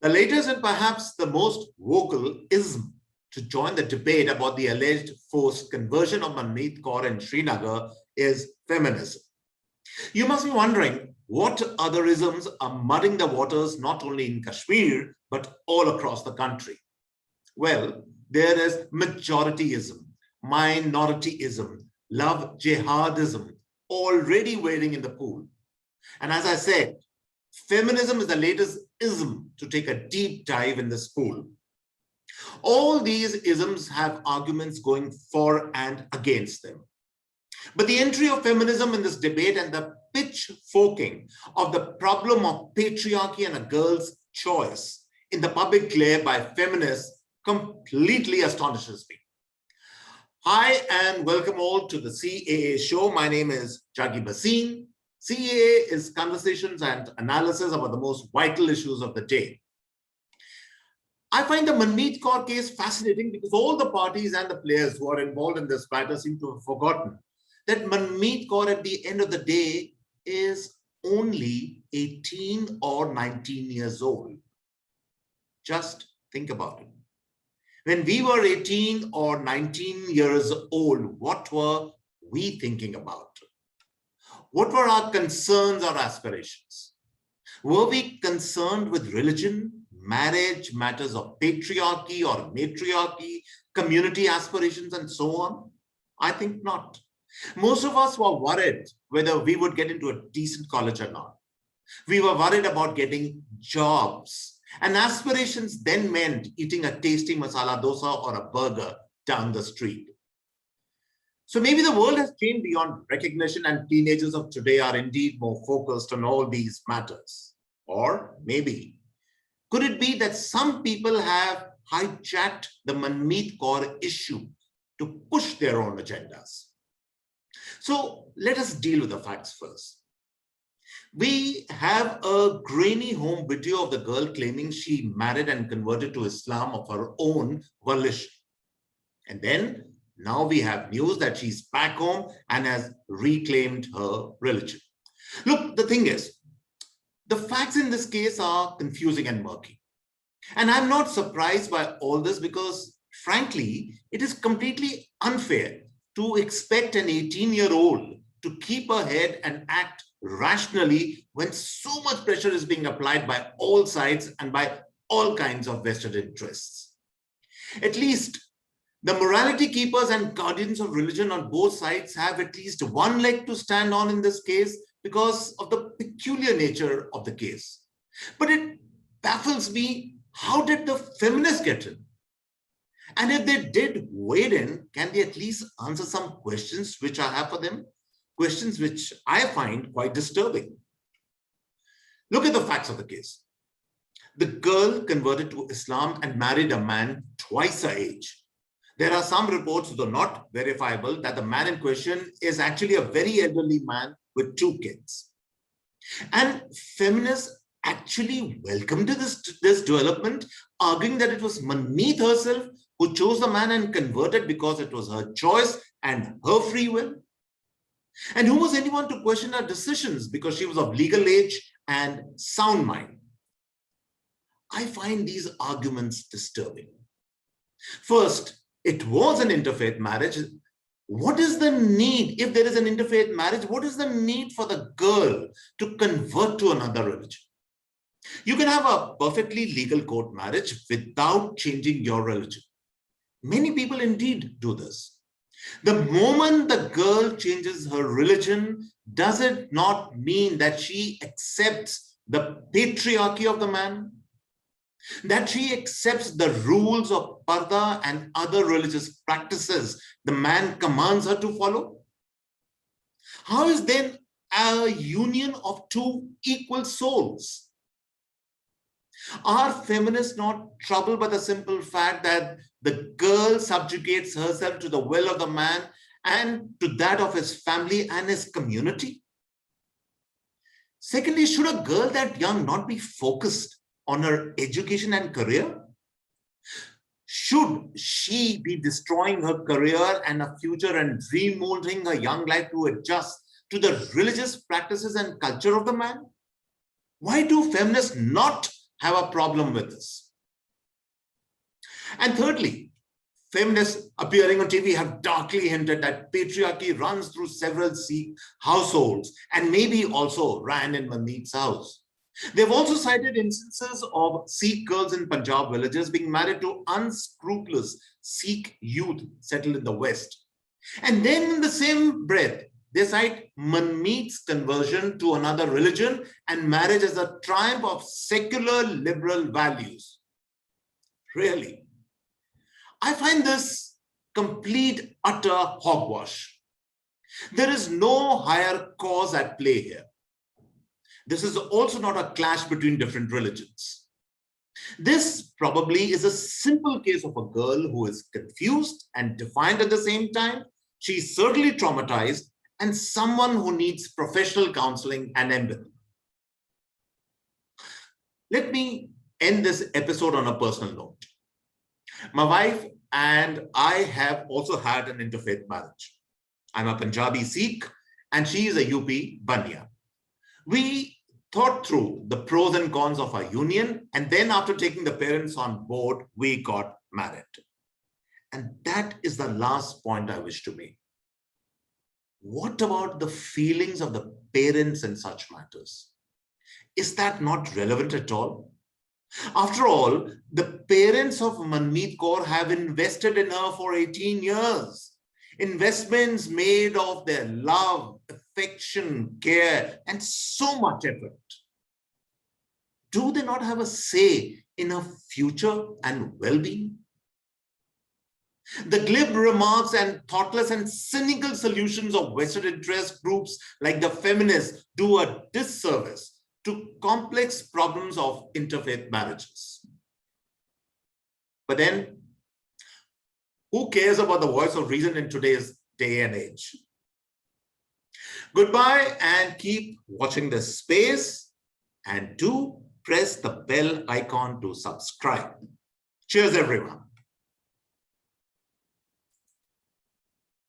The latest and perhaps the most vocal ism to join the debate about the alleged forced conversion of Manmeet Kaur in Srinagar is feminism. You must be wondering what other isms are muddying the waters not only in Kashmir, but all across the country. Well, there is majorityism, minorityism, love jihadism already wading in the pool. And as I said, feminism is the latest ism to take a deep dive in this pool. All these isms have arguments going for and against them. But the entry of feminism in this debate and the pitchforking of the problem of patriarchy and a girl's choice in the public glare by feminists completely astonishes me. Hi and welcome all to the CAA Show. My name is Juggi Bhasin. CAA is conversations and analysis about the most vital issues of the day. I find the Manmeet Kaur case fascinating because all the parties and the players who are involved in this matter seem to have forgotten that Manmeet Kaur at the end of the day is only 18 or 19 years old. Just think about it. When we were 18 or 19 years old, what were we thinking about? What were our concerns or aspirations? Were we concerned with religion, marriage, matters of patriarchy or matriarchy, community aspirations, and so on? I think not. Most of us were worried whether we would get into a decent college or not. We were worried about getting jobs, and aspirations then meant eating a tasty masala dosa or a burger down the street. So maybe the world has changed beyond recognition and teenagers of today are indeed more focused on all these matters. Or maybe, could it be that some people have hijacked the Manmeet Kaur issue to push their own agendas? So let us deal with the facts first. We have a grainy home video of the girl claiming she married and converted to Islam of her own volition. And then now we have news that she's back home and has reclaimed her religion. Look, the thing is, the facts in this case are confusing and murky. And I'm not surprised by all this because, frankly, it is completely unfair to expect an 18-year-old to keep her head and act rationally when so much pressure is being applied by all sides and by all kinds of vested interests. At least the morality keepers and guardians of religion on both sides have at least one leg to stand on in this case because of the peculiar nature of the case. But it baffles me, how did the feminists get in? And if they did wade in, can they at least answer some questions which I have for them? Questions which I find quite disturbing. Look at the facts of the case. The girl converted to Islam and married a man twice her age. There are some reports, though not verifiable, that the man in question is actually a very elderly man with 2 kids. And feminists actually welcomed this development, arguing that it was Manmeet herself who chose the man and converted because it was her choice and her free will. And who was anyone to question her decisions because she was of legal age and sound mind? I find these arguments disturbing. First, it was an interfaith marriage. What is the need, if there is an interfaith marriage, what is the need for the girl to convert to another religion? You can have a perfectly legal court marriage without changing your religion. Many people indeed do this. The moment the girl changes her religion, does it not mean that she accepts the patriarchy of the man? That she accepts the rules of parda and other religious practices the man commands her to follow? How is then a union of 2 equal souls? Are feminists not troubled by the simple fact that the girl subjugates herself to the will of the man and to that of his family and his community? Secondly, should a girl that young not be focused on her education and career? Should she be destroying her career and her future and remolding her young life to adjust to the religious practices and culture of the man? Why do feminists not have a problem with this. And thirdly, feminists appearing on TV have darkly hinted that patriarchy runs through several Sikh households and maybe also ran in Manmeet's house. They've also cited instances of Sikh girls in Punjab villages being married to unscrupulous Sikh youth settled in the West. And then in the same breath, they cite Manmeet's conversion to another religion and marriage as a triumph of secular liberal values. Really? I find this complete, utter hogwash. There is no higher cause at play here. This is also not a clash between different religions. This probably is a simple case of a girl who is confused and defiant at the same time. She's certainly traumatized and someone who needs professional counseling and empathy. Let me end this episode on a personal note. My wife and I have also had an interfaith marriage. I'm a Punjabi Sikh and she is a UP Banya. We thought through the pros and cons of our union, and then after taking the parents on board, we got married. And that is the last point I wish to make. What about the feelings of the parents in such matters? Is that not relevant at all? After all, the parents of Manmeet Kaur have invested in her for 18 years. Investments made of their love, affection, care, and so much effort. Do they not have a say in her future and well-being? The glib remarks and thoughtless and cynical solutions of vested interest groups like the feminists do a disservice to complex problems of interfaith marriages. But then, who cares about the voice of reason in today's day and age? Goodbye and keep watching this space, and do press the bell icon to subscribe. Cheers, everyone.